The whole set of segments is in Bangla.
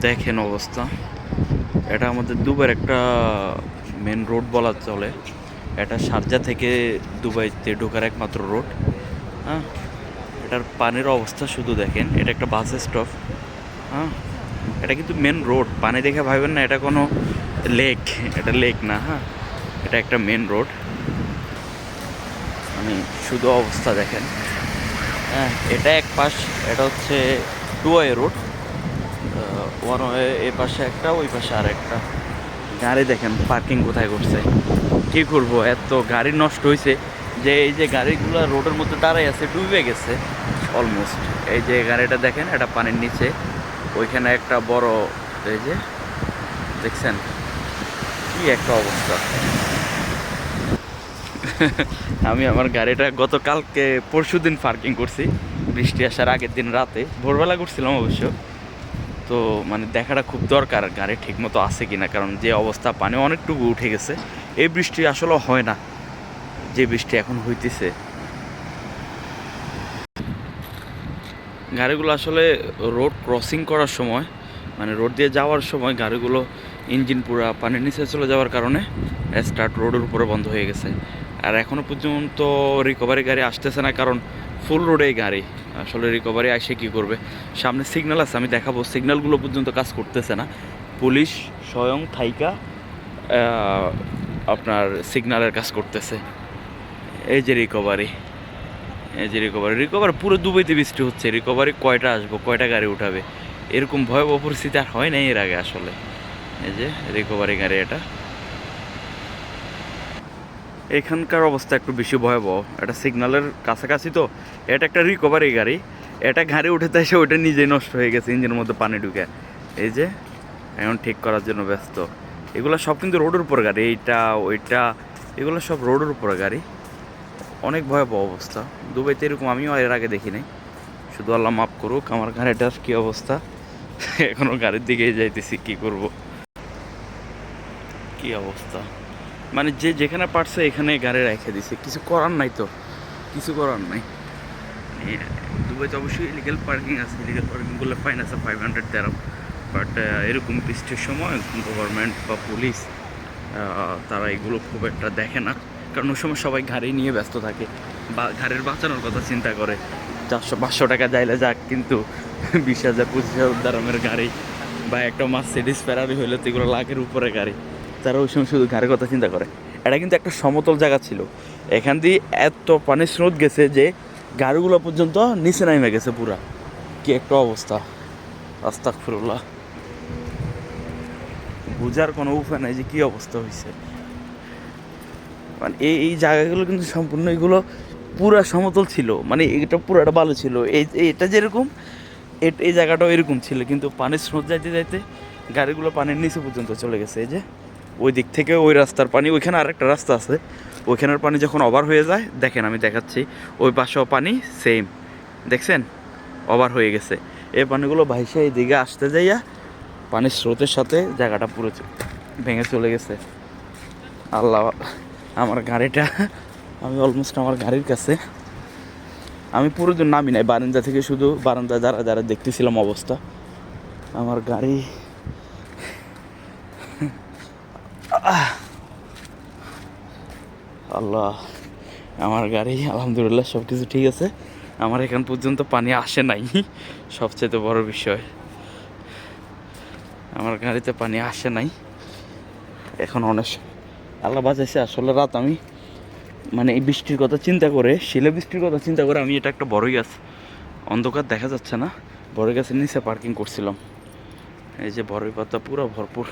দেখেন অবস্থা। এটা আমাদের দুবাইয়ের একটা মেন রোড বলা চলে। এটা শারজা থেকে দুবাইতে ঢোকার একমাত্র রোড। হ্যাঁ, এটার পানির অবস্থা শুধু দেখেন। এটা একটা বাস স্টপ। হ্যাঁ, এটা কিন্তু মেন রোড। পানি দেখে ভাবেন না এটা কোনো লেক। এটা লেক না। হ্যাঁ, এটা একটা মেন রোড। মানে শুধু অবস্থা দেখেন। হ্যাঁ, এটা এক পাশ। এটা হচ্ছে two way road. One way, এ পাশে একটা, ওই পাশে আর একটা। গাড়ি দেখেন পার্কিং কোথায় করছে। কী করবো, এত গাড়ি নষ্ট হয়েছে যে এই যে গাড়িগুলো রোডের মধ্যে দাঁড়াই আছে, ডুবে গেছে অলমোস্ট। এই যে গাড়িটা দেখেন, এটা পানির নিচে। ওইখানে একটা বড়, এই যে দেখছেন কি একটা অবস্থা। আমি আমার গাড়িটা গতকালকে পরশুদিন পার্কিং করছি, বৃষ্টি আসার আগের দিন রাতে। ভোরবেলা করছিলাম অবশ্য। তো মানে দেখাটা খুব দরকার গাড়ি ঠিকমতো আছে কিনা, কারণ যে অবস্থা পানি অনেকটুকু উঠে গেছে। এই বৃষ্টি আসলে হয় না যে বৃষ্টি এখন হইতেছে। গাড়িগুলো আসলে রোড ক্রসিং করার সময়, মানে রোড দিয়ে যাওয়ার সময় গাড়িগুলো ইঞ্জিন পুরা পানির নিচে চলে যাওয়ার কারণে স্টার্ট রোডের উপরে বন্ধ হয়ে গেছে। আর এখনও পর্যন্ত রিকভারি গাড়ি আসতেছে না, কারণ ফুল রোডেই গাড়ি। আসলে রিকভারি আসে কী করবে? সামনে সিগন্যাল আছে, আমি দেখাবো। সিগন্যালগুলো পর্যন্ত কাজ করতেছে না। পুলিশ স্বয়ং থাইকা আপনার সিগন্যালের কাজ করতেছে। এই যে রিকভারি, এই যে রিকভারি পুরো দুবাইতে বৃষ্টি হচ্ছে। রিকভারি কয়টা আসবো, কয়টা গাড়ি উঠাবে? এরকম ভয়াবহ পরিস্থিতি আর হয় নাই এর আগে আসলে। এই যে রিকভারি গাড়ি, এটা এখানকার অবস্থা একটু বেশি ভয়াবহ। এটা সিগন্যালের কাছাকাছি তো। এটা একটা রিকভারি গাড়ি। এটা গাড়ি উঠে এসে ওইটা নিজেই নষ্ট হয়ে গেছে, ইঞ্জিনের মধ্যে পানি ঢুকে। এই যে এখন ঠিক করার জন্য ব্যস্ত। এগুলো সব কিন্তু রোডের উপর গাড়ি, এইটা ওইটা, এগুলো সব রোডের উপরে গাড়ি। অনেক ভয়াবহ অবস্থা দুবাইতে, এরকম আমিও এর আগে দেখি নাই। শুধু আল্লাহ মাফ করুক। আমার গাড়িটার কী অবস্থা, এখনও গাড়ির দিকেই যাইতেছি, কী করব। কী অবস্থা, মানে যে যেখানে পারছে এখানে গাড়ি রেখে দিছে, কিছু করার নাই তো, কিছু করার নাই। দুবাইতে অবশ্যই ইলিগাল পার্কিং আছে, ইলিগাল পার্কিং করলে ফাইন আছে 500 তেরো। বাট এরকম বৃষ্টির সময় গভর্নমেন্ট বা পুলিশ তারা এগুলো খুব একটা দেখে না, কারণ ওই সময় সবাই গাড়ি নিয়ে ব্যস্ত থাকে বা গাড়ির বাঁচানোর কথা চিন্তা করে। 400-500 টাকা যাইলে যাক, কিন্তু 20,000 25,000 দামের গাড়ি বা একটা মার্সিডিজ ফেরারি হইলে তো এগুলো লাখের উপরে গাড়ি। তারা ওই সময় শুধু গাড়ির কথা চিন্তা করে। এটা কিন্তু একটা সমতল জায়গা ছিল, এখান দিয়ে এত পানির স্রোত গেছে যে গাড়িগুলো পর্যন্ত নিচে নামে গেছে পুরা। কি একটা অবস্থা, আস্তাগফিরুল্লাহ। বোঝার কোনো উপায় নাই যে কী অবস্থা হয়েছে। মানে এই জায়গাগুলো কিন্তু সম্পূর্ণ, এগুলো পুরা সমতল ছিল, মানে এটা পুরাটা ভালো ছিল। এটা যেরকম, এই জায়গাটাও এরকম ছিল, কিন্তু পানির স্রোত যাইতে যাইতে গাড়িগুলো পানির নিচে পর্যন্ত চলে গেছে। এই যে ওই দিক থেকে ওই রাস্তার পানি, ওইখানে আরেকটা রাস্তা আছে, ওইখানের পানি যখন ওভার হয়ে যায়, দেখেন আমি দেখাচ্ছি, ওই পাশেও পানি সেম, দেখছেন ওভার হয়ে গেছে। এই পানিগুলো ভাইসা এই দিকে আসতে যাইয়া পানির স্রোতের সাথে জায়গাটা পুরো ভেঙে চলে গেছে। আল্লাহ, আমার গাড়িটা, আমি অলমোস্ট আমার গাড়ির কাছে। আমি পুরো দিন নামি নাই, বারান্দা থেকে শুধু বারান্দা যারা যারা দেখতেছিলাম অবস্থা। আমার গাড়ি, আল্লাহ, আমার গাড়ি আলহামদুলিল্লাহ সব কিছু ঠিক আছে। আমার এখান পর্যন্ত পানি আসে নাই, সবচেয়ে বড় বিষয়। আমার গাড়িতে পানি আসে নাই এখন। অনেক আল্লাহ বাঁচাইছে। আসলে রাত আমি, মানে এই বৃষ্টির কথা চিন্তা করে, শিলে বৃষ্টির কথা চিন্তা করে আমি এটা একটা বড়ই গাছ, অন্ধকার দেখা যাচ্ছে না, বড়ই গাছের নিচে পার্কিং করছিলাম। এই যে বড়ই পাতা পুরো ভরপুর।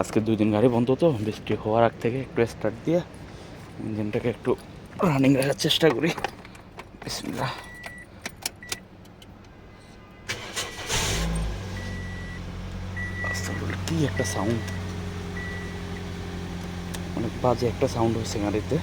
আজকে 2 দিন গাড়ি বন্ধ, তো বৃষ্টি হওয়ার আগ থেকে একটু স্টার্ট দিয়ে ইঞ্জিনটাকে একটু রানিং রাখার চেষ্টা করি। বিসমিল্লাহ। কি একটা সাউন্ড, অনেক বাজে একটা সাউন্ড হচ্ছে গাড়িতে।